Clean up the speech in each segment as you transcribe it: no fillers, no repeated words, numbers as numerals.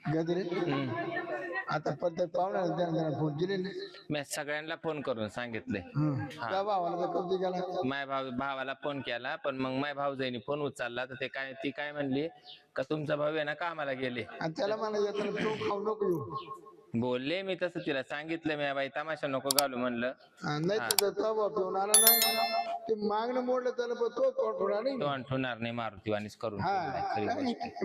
गजरे आता प्रत्येक पाहुण्याला त्यांना फोन केले मी सगळ्यांना फोन करून सांगितलंय. त्या भावाला तर कधी गेला माय भावाला फोन केला, पण मग माय भाऊजाईने फोन उचलला तर ती काय म्हणली का तुमचा भाऊ आहे ना कामाला गेले. आणि त्याला मला येताना तो खाऊ नको येऊ बोलले मी तसं तिला सांगितलं मी बाई तमाशा नको घालू म्हणलं. नाही तर तो भाऊ पिऊन आला ना ते मागणं मोडलं त्याला पण तो तोड थोडा नाही तो ठेवणार नाही मारुती वाणीच करून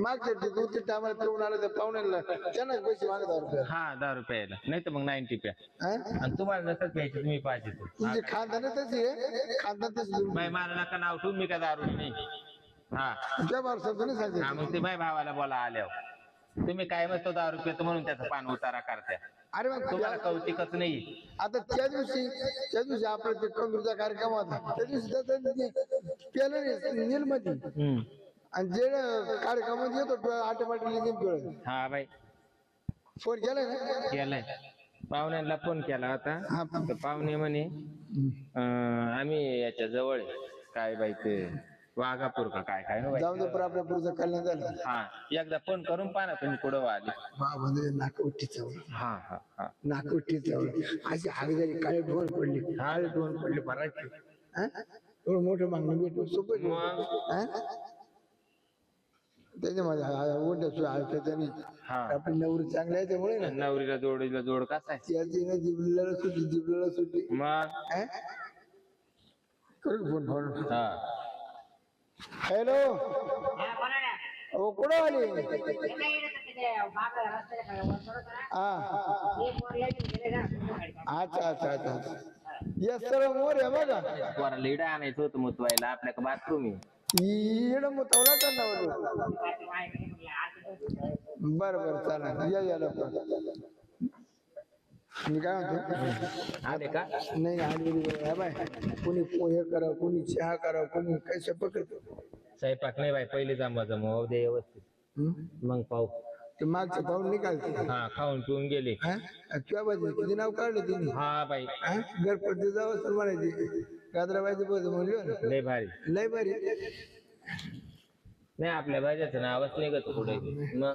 मागच्या 2-3 टायमाला पिऊन आलं तर पाहुण्याला त्यांना पैसे मागत रुपये हा 10 रुपयाला नाही तर मग 90 प्या. आणि तुम्हाला नसत प्यायचे तुम्ही पाहिजे तुमची खानदान तशी आहे खानदान तशी बाई मला नका नाव ठेवून मी का दारू नाही. हा त्या भाऊ शब्द नाही सांगते हा मग ते माझ्या भावाला बोला आल्यावर तुम्ही काय मस्त 10 रुपये म्हणून त्याचा पान उतारा करत्या. अरे मग तुम्हाला कौतिकच नाही. आता त्या दिवशी आपला ते कंदूरचा कार्यक्रम होता त्या दिवशी केलं नाही नीलमध्ये आणि जे कार्यक्रमात येतो ऑटोमॅटिकली हा बाई फोन केलाय ना केलाय पाहुण्यांना फोन केला होता. तर पाहुणे म्हणे आम्ही याच्या जवळ काय बाई ते वाघापूर का काय काय जाऊन दे पण आपल्या पुढचं कल्याण झालं. हा एकदा फोन करून पाहा तुम्ही कुठं आले. म्हणजे नाकवटी चवळ हा हा हा नाकवटी चवळ अशी हागदारी काळे ढोल पडली काळे ढोल पडले भरायचे एवढं मोठं मागणं भेटून सोपं त्याच्यामध्ये त्याने आपली नवरी चांगली आहे त्यामुळे ना नवरीला जोड कसा आहे त्याची जिबलेला सुटली मग करू फोन हा हॅलो हो कुठं आली अच्छा अच्छा अच्छा येस सर मोर आहे बघा पोराला लिडं आणायचं होतं मुतवायला आपल्या बाथरूम इड मुतवला का ना बरं बरं चालेल या लवकर मी काय म्हणतो आले का नाही आली बाय कोणी पोहे करा कोणी चहा करा कोणी काय स्वयंपाक स्वयंपाक नाही बाई पहिले जमवा दे व्यवस्थित मग पाहू ते मागचं पाहून निघालते हा खाऊन पिऊन गेले किंवा बाजी किती नाव काढलं तिने हा बाई घरपडते जावं तर म्हणायची गाजराबाईची बस म्हणली लय भारी लय बरी नाही आपल्या भाज्याचं नावच निघत पुढे मग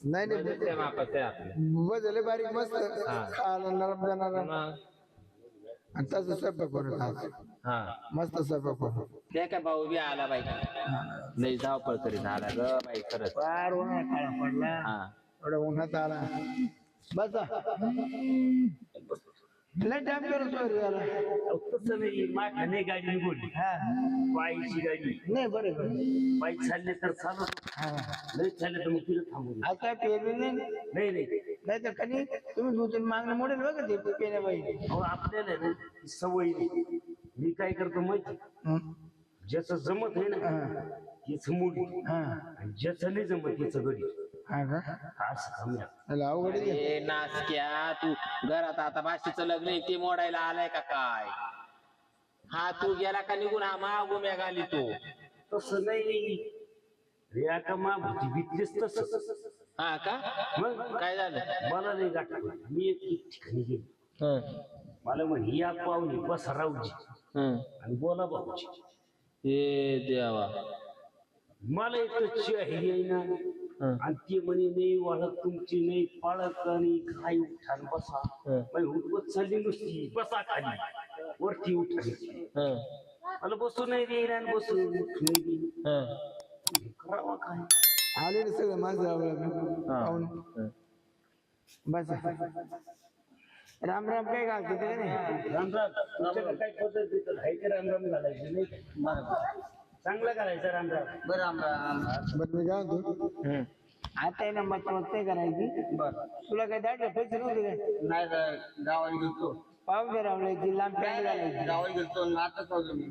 नाही नाही मापाच आहे आपल्या बस बारीक मस्त खायला नरम जाणार मग आणि तसं स्वयंपाक करून हा मस्त स्वयंपाक करून ते काय भाऊ बी आला बाई लय धावपळ करीत आला ग बाई खरंच फार उन्हाळा काळा पडला हा एवढा उन्हात आला बसा लय टाइम करत याला तसं नाही माझ्याने गाडी निघून बाईची गाडी नाही बरोबर बाईक चालले तर चालत नाही चालले तर मग तिला थांबून आता पेरली नाही नाही नाही नाही तर कधी तुम्ही दुसरी मागणं मोडेल बघा ते पेण्या पाहिजे अहो आपल्याला आहे ना ती सवय नाही मी काय करतो माहिती ज्याचं जमत आहे ना त्याच मुडी आणि ज्याचं नाही जमत त्याचं गडी हा का असं थांबल्या अवघड आहे. ए नासक्या तू घरात आता भाषेचं लग्न आहे ते मोडायला आलाय का काय हा तू गेला का निघून हा मागुम्या घाली तू तसं नाही रे का मा भीती भीतलीच तसं हा का मग काय झालं मला नाही गाठ मी एक ठिकाणी गेलो मला म्हणे या पाहुणे बसा राऊजी आणि बोला भाऊजी हे देवा मला एक आहे ना आणि ते म्हणे नाही वाळत तुमची नाही पाळत आणि काय उठान बसा उठवत चालली नुसती बसा खाली वरती उठायची मला बसू नाही देईल आणि बसू नाही करावा काय आले रे सगळं माझं बस राम राम काय घालते ते नाही रामराम तुमच्याकडे काय पद्धत आहे का रामराम घालायचं नाही चांगलं घालायचं रामराम बरं राम राम बरं मी काय म्हणतो आता आहे ना मत नाही करायची बर तुला काय दाटलं पैसे नव्हते काय नाही गावाला गेलतो पाहून दे रावल्याची लांब पॅन्ट घालायची गावाला गेलतो आता चाललो मी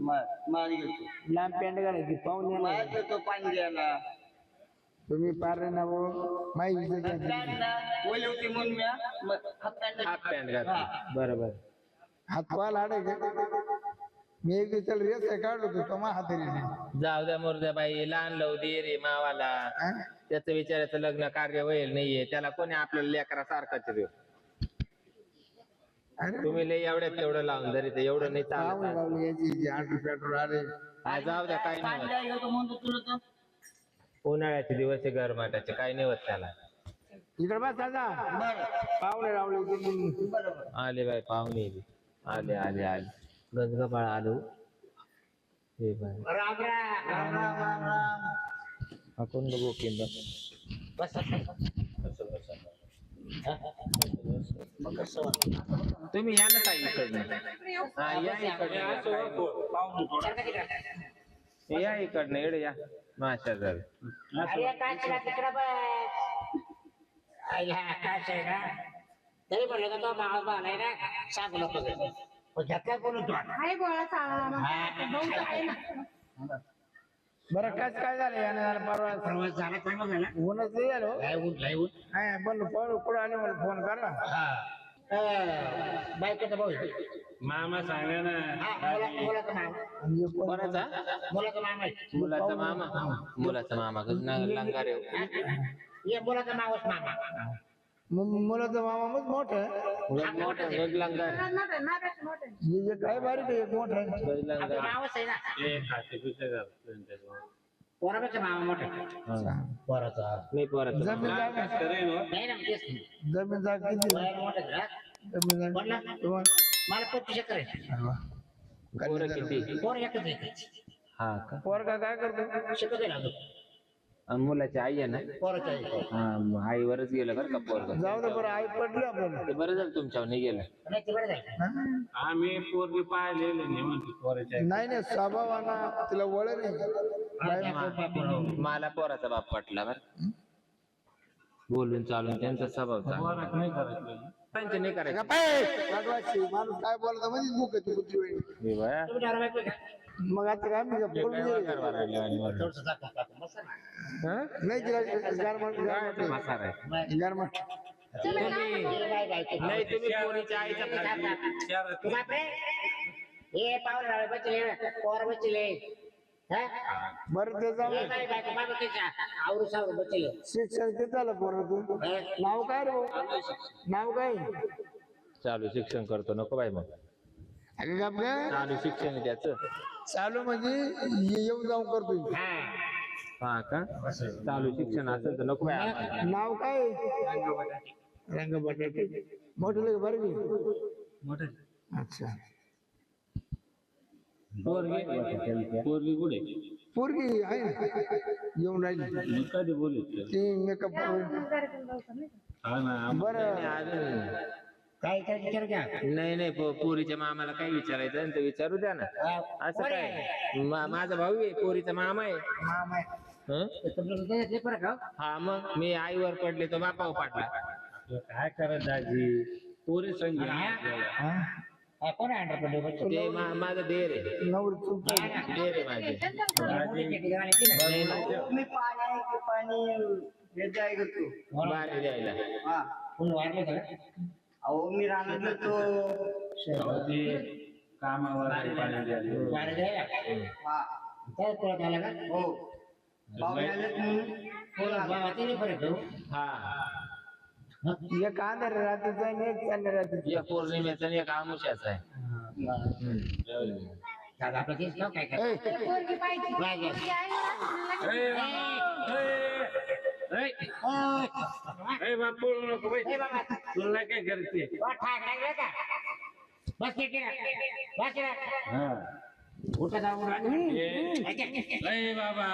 मारी गेलतो लांब पॅन्ट घालायची पाहून दे मार गेलतो पाणी द्यायला तुम्ही पार ना माहिती ओली होती म्हणून मी हाफ पॅन्ट घातली बरोबर हात पाहायला आडे मी एक दिवस रेस काढलो होतो तो मा हाताने जाऊ द्या मुर्द्या बाई लहान लव दे रे मावाला त्याचं विचारायचं लग्न कार्य होईल नाहीये त्याला कोणी आपल्याला लेकरा सारखाच देऊ तुम्ही लय एवढ्यात तेवढं लावून जरी ते एवढं नाही चालत याची 8 रुपये आले जाऊ द्या काही नाही म्हणतो तुला तर उन्हाळ्याचे दिवस आहे गरमाटाचे काही नाही होत त्याला इकडे बस दादा बरं पाहुणे रावले होते. बरोबर आले बाय पाहुणे बी. आले आले आले गजगबाळ आलो हे बाय राम राम राम राम राम राम आपण बघू केंद्र बस तुम्ही या ना ताई इकडनं हा या इकडनं या ताई. या इकडनं इकडे या माशा जर अरे काय केला तिकडं बस आईला काय आहे ना तरी म्हणलं का तो मावस भावलाय ना सांगू नको काय बोलतो आहे गोळा चालला बरं काय झालं यानं परवा प्रवास झाला चांगला झाला ऊनच नाही झालो लय ऊन लय ऊन हा पण पुढे आले मला फोन करा. बायकोचा भाऊ आहे. मामा सांगा ना मुलाचा मामा म्हणजे कोण- कोणाचा मुलाचा मामा आहे. मुलाचा मामा लंगारे ये मुलाचा मावस मामा मुलाचा मामा मग मोठा आहे. मोठा लंगार हे काय बारीक आहे एक मोठा आहे. आपला मावस आहे ना पोराचा मामा मोठा पोराचा नाही पोराचा जमीन जागा नाही ना तेच जमीन जागा किती आहे? वयाला मोठा आहे. जमीन जागा बोल ना. तुम्हाला मला 25 एकर आहे. अरे वा. पोरं किती पोर एकच आहे. हा का पोरगा काय करतो शिकत आहे ना अजून. आणि मुलाची आई आहे ना पोराचा आहे. हा मग आईवरच गेलं बरं का पोरग जाऊ दे बरं आई पडली आपल्याला ते बरं झालं तुमच्यावर नाही गेलं नाही ते बरं जाईल. आम्ही पोरगी पाहिलेले नाही म्हणते पोराच्या नाही नाही स्वभावाना तिला वळण आहे. मला पोराचा बाप पटला बरं बोलून चालून त्यांचा स्वभाव चांगला पोरात नाही करायचं त्यांचे नाही करायचं पाठवायची माणूस काय बोलतो म्हणजे मुख येते बुद्धी वेळी. हे बया. तुम्ही दारू बायको आहे का? मग आता काय मी बोलून गेले. करवा राहिले आणि वरून. थोडंसं दाखवा, दाखवा. मस्त ना. हा? नाही तिला गारमाट काय ते म्हातारं आहे. गारमाट हे बाय बायको. नाही तुम्ही पोरीच्या आईचा तू बापरे हे पाहुणे रावळे बसले पोर बसले बरं ते जाऊ हे बाय बायको बाबा कशा आवरू सावरू बसले शिक्षण किती झालं पोरं तू नाव काय रे भाऊ? नाव काय चालू शिक्षण करतो नको बाई मग अगं गप गं. चालू शिक्षण आहे त्याचं चालू म्हणजे येऊन जाऊन करतोय. हा का चालू शिक्षण असेल तर नको बाई आम्हाला. नाव काय रंग बटाटे मोठे लगे बरं की अच्छा पोरगी कुठे पोरगी आहे ना येऊन राहिली कधी बोलत ती मेकअप हा ना बरं नाही, अजून काय काय विचार घ्या नाही नाही पोरीच्या मामाला काय विचारायचं आहे ते विचारू द्या ना असं काय माझा भाऊ आहे पोरीचा मामा आहे मामा हं? तुमचं बरं का हा मग मी आईवर पडले तो बापावर पाडला काय करत दाजी पोरी संगी कोण आहे अंडर पडले ते माझा देर आहे नवरी चूक देर आहे माझे नाही ना, तुम्ही पाणी हे द्याय घेतो बारी द्यायला हा कोण वारलं का अहो मी राहणार घेतो कामावर पाणी द्यायला. वारं द्यायला हा काय तुला झाला का हो पाहुणे आलेत म्हणून कोण बाबा ते नाही फरक ठेवू हा एक अंधार रात्रीचा आणि एक चांगल्या रात्रीचा एक पौर्णिमेचा आणि एक आमुष्याचा आहे दादा आपलं तेच नाव काय काय पोरगी पाहिजे काय काय? ती आहे ना, बापू नको बाई ए बाबा तुला काय करते वा ठाक लागलं का बस पेटी बस हा उठा जाऊन ए बाबा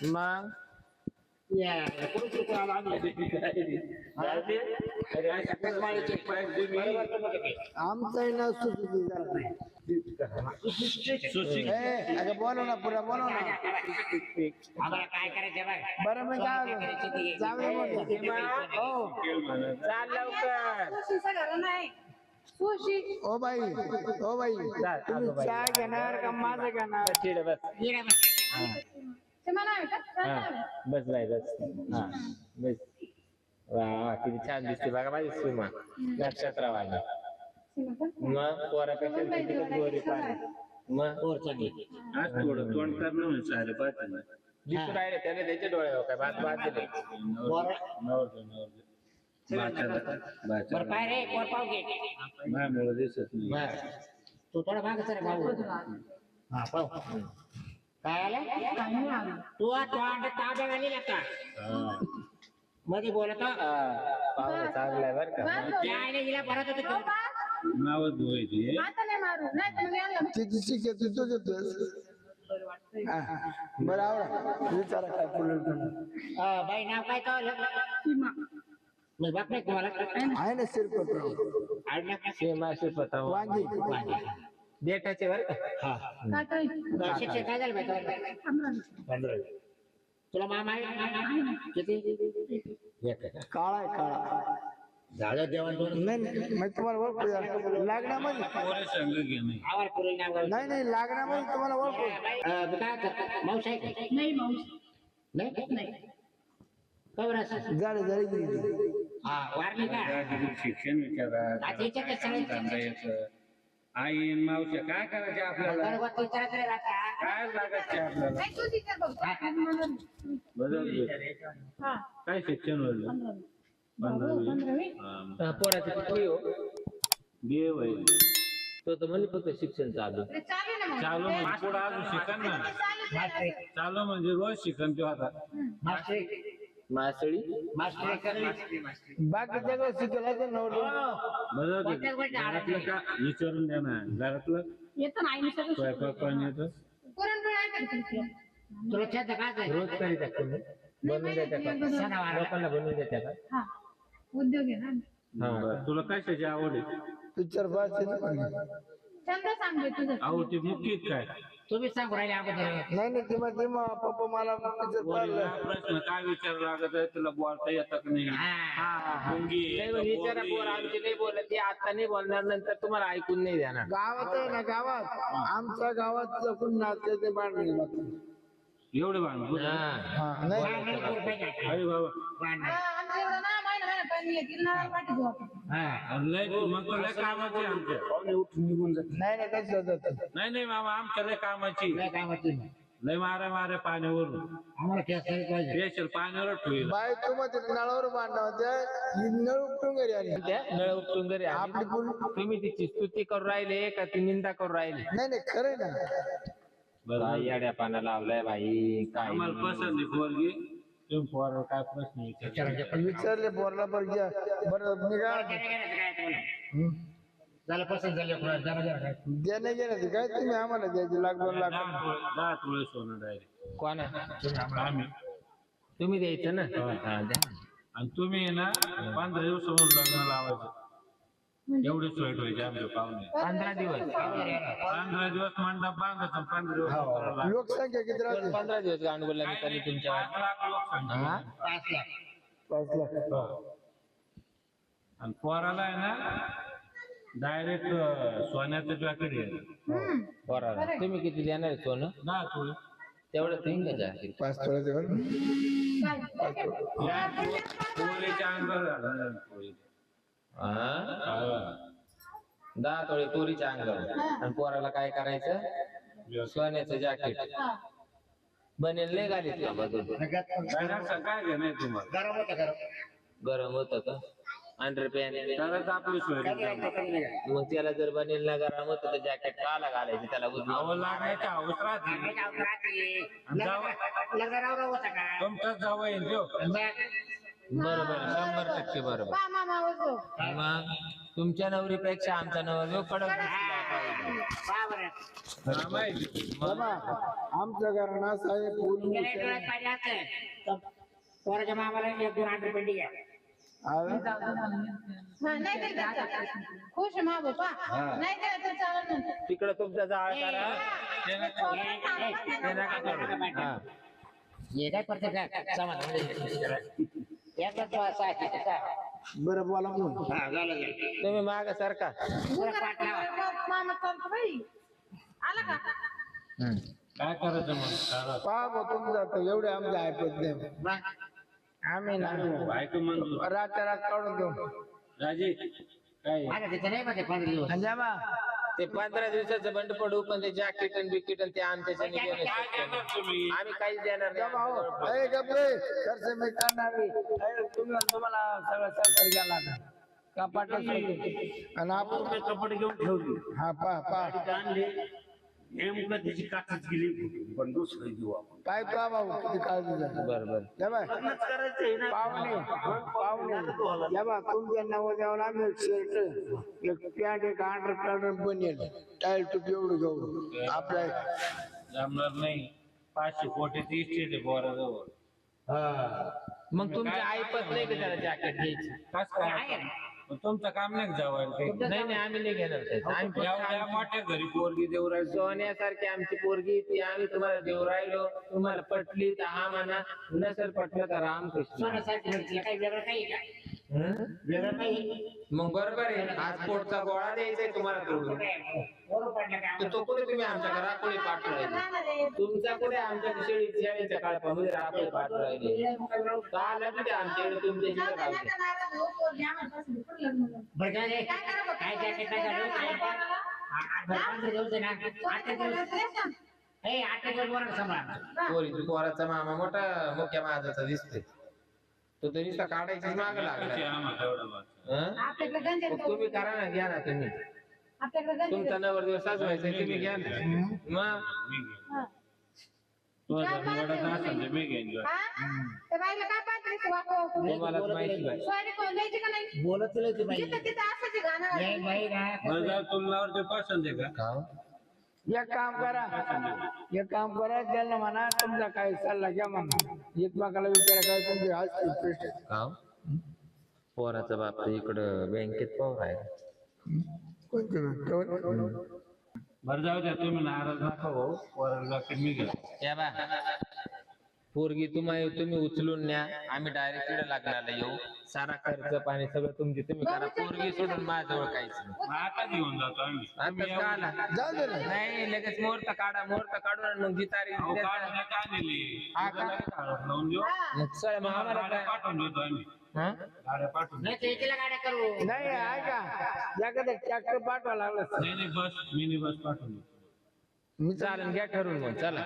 मग आमचाही ना अगं बोलव ना पुरा बोलव ना आम्हाला काय करायचं बघ बरं मी काय जाऊ दे म्हटलं. हो चाल लवकर सुशीचं घर नाही सुशी ओ बाई तुम्ही चहा घेणार का माझं घेणार चिड बस ते म्हणा आहे का काय नाव आहे? बस बाई बस हा बस वा वा किती छान दिसते बघा माझी सीमा नक्षत्रवाणी सीमा का? मग पोरापेक्षा किती गोरी पाणी मग पोर चांगली आज थोडं तोंड करणं म्हणजे सारे पाहते ना दिसू राहिले त्याने त्याचे डोळे हो काय बात बात दिले बरं पाय रे पोर पाव घे माझ्यामुळे दिसत नाही बरं तू थोडा माग सर भाऊ हा पाहू काय आलं काही नाही आलं. तू तोंड ताब्या घालील आता मध्ये बोलतो पाहुणे चांगला आहे बरं का त्या आईने हिला भरत होतं हो, तू. बस. नावच धुवायची आता नाही मारू नाही तर मग यांना तिची शिकायची तू घेतोस बरं वाटतंय. बरं आवडा विचारा काय पुढे बाई नाव काय तो सीमा. मी बाप नाही तुम्हाला आहे ना शिरपतराव आडनाव काय? सीमा शिरपतराव वांगी देठाचे बरं का हा काय करायचं? शिक्षण काय झालं बाई तुला? 15. तुला मामा आहे किती एक आहे. काळा आहे काळा झालं जेवण दोन नाही नाही मग तुम्हाला ओळखू द्या लागण्यामध्ये पोरे संघ घे नाही आवाज पुरेल नाव गाव. नाही नाही लागण्यामध्ये तुम्हाला ओळखू मी काय करतो मावशी आहे का? नाही मावशी नाही नाही. कवर असं झाले झाले गेली हा वारली का शिक्षण विचारा आता याच्यात काय सगळं धंदा येतं आई मावशी काय करायचे आपल्याला बरोबर तू विचारत रे राजा. काय लागायचे आपल्याला नाही तू तिथे बघ. हा काय शिक्षण होईल 15. भाऊ, 15वी. पोराची किती हो बी होईल तो तर म्हणे फक्त शिक्षण चालू ते चालेल ना मग. चालू ते- म्हणजे पुढे अजून शिकन ना ते चालेल ना असं. चालू म्हणजे रोज शिकन तो आता मास्टरी मासळी मास्टरी करली. बाकीच्या गोष्टी शिकला नवलं बरोबर कोणत्याच गोष्टी घरातलं का विचारून द्या ना घरातलं येतं ना आईने सगळं स्वयंपाक पाणी येतं पुरणपोळी आहे का तुमची? तुला छंद काय आहे? रोज करीत आहे तुम्ही बनवून देता का सणावाराला. लोकांना बनवून देता का हा उद्योग आहे ना. बरं. तुला कशाची आवड आहे पिक्चर पाहिजे छंद सांग तुझं. आवड ती मुख्य काय तुम्ही सांगू राहिले अगोदर नाही नाही तेव्हा पप्पा मला पिक्चर पोरीला पाहिलं प्रश्न काय विचार लागत आहे तुला बोलता येतं का नाही मुंगी आहे नाही का विचारा पोरगी पोर आहे? आमची नाही बोलत ती आता नाही बोलणार नंतर तुम्हाला ऐकून नाही देणार गावात आहे ना गावात आमच्या गावात जपून नाचते ते बांधले एवढे भांडण हा नाही अरे बाबा हा, आमच्या इकडं ना महिना पाणी येतील ना पाठी जाऊ आपण. लय मग तो लय कामाची आमच्या नाही नाही कसं होतं नाही नाही मामा आमच्या लय कामाची लय मारे पाण्यावरून आम्हाला केस पाहिजे स्पेशल पाण्यावर ठेवलं बाय तुम्हाला तिथे नळावर बांधणं होत्या ही नळ उपटून घरी आली त्या नळ उपटून घरी आली. आपली पूल तुम्ही तिची स्तुती करू राहिले का ती निंदा करू राहिले नाही नाही खरंय ना बरं येड्या पाना लावलाय बाई काय आम्हाला पसंत आहे पोरगी तुम्ही पोरावर काय प्रश्न विचार विचारले पोरला बरं घ्या बरं मी काय झालं पसंत झालं जरा जरा काय देणे घेण्याचे काय तुम्ही आम्हाला द्यायचे लाख 2 लाख 10 तुळे सोनं डायरेक्ट कोणा आम्ही तुम्ही द्यायचं ना हा द्या आणि तुम्ही ना 15 दिवसावरून लग्न लावायचं एवढी सोय व्हायची आमच्या पाहुणे 15 दिवस 15 दिवस मंडप बांधायचं 15 दिवस करायला. लोकसंख्या किती राहते 15 दिवस गांडगुला निघाली तुमच्या 5 लाख लोकसंख्या. हा 5 लाख 5 लाख आणि पोराला आहे ना डायरेक्ट सोन्याचं जॅकेट आहे बरोबर तुम्ही किती देणार आहे सोनं 10 तुळे तेवढं तुम्ही का जाकीर 5 तोळ्याचे बरं पोरीच्या अंगावर झालं ना पोरी. हा 10 तोळे पोरीच्या अंगावर आणि पोराला काय करायचं सोन्याचं जॅकेट बनेल नाही घालीत का बदल काय घे नाही तुम्हाला गरम होतं गरम गरम होतं का अंडर पॅन तरच आपली सोय रिकामी. मग त्याला जर बनेल ना गरम होतं तर जॅकेट काला घालायचं त्याला अहो लागण्याची हौस राहते लग्न होता का तुमचाच जावं येईल त्यो. बरोबर 100% बरोबर पहा मामा होतो. मग तुमच्या नवरीपेक्षा आमचा नवरा कडक दिसला पाहिजे. पहा बरं हा, माहिती. बाबा आमच्या घराणं असं आहे पूर्ण गेल्या डोळ्यात पाहिजे असतं पोराच्या मामाला 1-2 अंडर पेंडी घ्या हा, नाही दिलं तर चालेल. खुश आहे मा बाबा नाही दिलं तर चालेल ना. तिकडं तुमचा जाळ करा ते नका करू. हा. हे काय करते का समाधान एकदा तो असा आहे त्याचा. बरं बोला म्हणून हा, झालं झालं. तुम्ही माग सारखा मामा चालतो बाई आला का काय करायचं मग करा. पहा भाऊ तुम्ही जातो एवढे आमचे ऐकत नाही मग आम्ही ना बायको मंजूर रातच्या रात काढून देऊ राजी काय माझ्या तिथे नाही मध्ये 15 दिवस आणि जामा ते 15 दिवसाचं बंड पडू पण ते जॅकेट आणि बिकेट आणि ते आमच्याच्या काय देणार तुम्ही आम्ही काहीच देणार नाही जामा हो आमच्या जवळ अरे गपरे खर्च मी करणार तुम्हाला सगळं सरकार घ्यायला लागणार कपाट आणि आपण ते कपडे घेऊन ठेवली हा पा गाडीत आणले नेमकं त्याची काचच गेली फुटून. पण दुसरं घेऊ आपण काय तो भाऊ किती काळजी झाली बरोबर लग्नच करायचंय ना पाहुणे या बा तुमच्या नवरदेवाला आम्ही एक शर्ट एक पॅन्ट एक अंडर पॅन्ट बनेल टाईल टूप एवढं घेऊ आपल्या जमणार नाही 500 कोटीची इस्टेट आहे पोराजवळ. मग तुमची ऐपत नाही का त्याला जॅकेट घ्यायची कस काय मग तुमचं काम नाही जवायला काही. नाही नाही आम्ही नाही घेणार त्याचं. आम्ही फक्त एवढ्या मोठ्या घरी पोरगी देऊ राहिली. सोन्यासारखी आमची पोरगी ती आम्ही तुम्हाला देऊ राहिलो तुम्हाला पटली तर हा म्हणा नसेल पटलं तर रामकृष्ण सोन्यासारखी भेटली काही वेगळं काही का हं? वेगळं काही मग बरोबर आहे आज पोटचा गोळा द्यायचा आहे तुम्हाला तोडून बरोबर पडलं का तर तो कुठे तुम्ही आमच्या राखोळी पाठवले तुमचा कुठे आमच्या शेळीच्या काळपामध्ये राखोळी पाठवले आला कुठे आमच्याकडे तुमच्या जिथे राहते बरं काय रे? काय जॅकेट काय घालू? काय काय? भरपूर दिवस आहे ना. 8 दिवस. ए, 8 दिवस बरं सांभाळा. पोराचा मामा मोठा मुख्या माझाचा दिसतोय तो तरी काढायची माग लागला आम्हाला एवढं बस. हं? आपल्याकडे गंज मग तुम्ही करा ना घ्या ना तुम्ही आपल्याकडे गंज तुमचा नवर दिवस साजवायचा तुम्ही घ्या ना मग मी घेईन. तुझं निवडायचं असेल तर मी घेईन गं. ते बाईला काय पाहते वाको तुम्हालाच माहिती आहे सॉरी कोण द्यायची का नाही बोलत नाही ती बाई. जिथं तिथं असायची गाणं ए, बाई ना. बरं जाऊ तुला ते पसंत आहे का? एक काम करा त्यांना म्हणा तुमचा काय सल्ला घ्या म्हणा एकमेकाला विचारा काय तुमचे हाच प्रश्न पोराचा बाप इकडं बँकेत पाहू आहे कोणते बरं जाऊ द्या तुम्ही नाराज नका भाऊ पोराला जाकीट मी घेईन. या बा पोरगी तुम्ही उचलून न्या आम्ही डायरेक्ट इकडे लागणार येऊ सारा खर्च पाणी सगळं तुम्ही करा पोरगी सोडून माझ्याजवळ काहीच नाही मग आता घेऊन जातो आम्ही. आताच का आला जाऊ दे ना नाही लगेच मुहूर्त काढून आणि मग जी तारीख अहो, देता- काढण्यात आलेली. हा का? लगेच हळद लावून देऊ. मग चल मग आम्हाला गाड्या काय पाठवून देतो आम्ही. हा? गाड्या पाठवून देतो. नाही ते एकीला गाड्या करू. नाही ऐका एखादं ट्रॅक्टर पाठवा लागलं नाही बस मिनी बस पाठवून देतो. मी चालेल घ्या ठरवून मग चला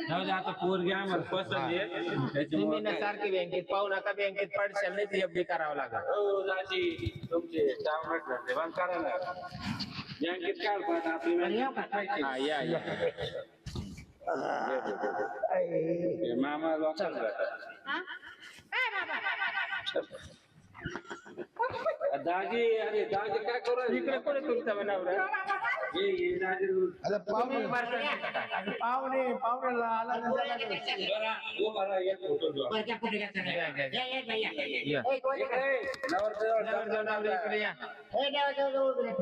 जाऊ दे आता पोरगी आम्हाला पसंत आहे तुम्ही त्याच्यामुळे ना सारखी बँकेत पाहू नका बँकेत पडशाल नाही तर एफडी करावं लागेल हो दाजी तुमचे चावट धंदे बंद करायला बँकेत काढ पण आपली बरं, येऊ का? हा या मामा लोकांना जातात. हा काय बाबा दाजी अरे दाजी काय करू राहिली? इकडे कोणी तुमचा बनावरा ये दाजी आता पाहुण्याला आला जरा उभा राहा, एक फोटो घेऊ. वरच्या पुढे घ्या सगळे. या, या, बाई, या. या. ए, कोण आहे? इकडे या ए, देवा, उभे राहा.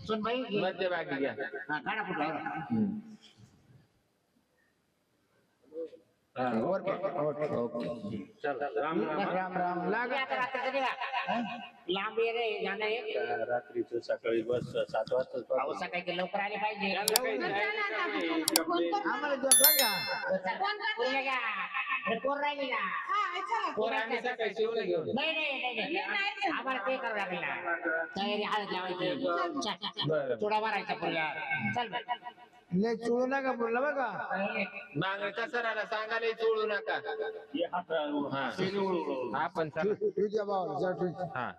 सुन बाई, घे. मध्यभागी घ्या हा, काढा फोटो. चल राम राम. राम लांब आहे आता रात्रीचं निघा. लांब ये रे, जाणं आहे. रात्रीचं सकाळी बस 7 वाजता अहो, सकाळी लवकर आले पाहिजे. आम्हाला झोपला का पुढे घ्या. अरे, पोर राहिली ना. पोरं आम्ही सकाळी शिवून घेऊन नाही. आम्हाला ते करावं लागेल ना. तयारी हळद लावायची. बरं. चुडा भरायचा पुढल्या. चल बाई. नाही चोळू नका बोलला बघा मागणी कसं राहिला सांगायला चोळू नका ये हात हा आपण चला तुझ्या भावाला जा, तुझ्या. हा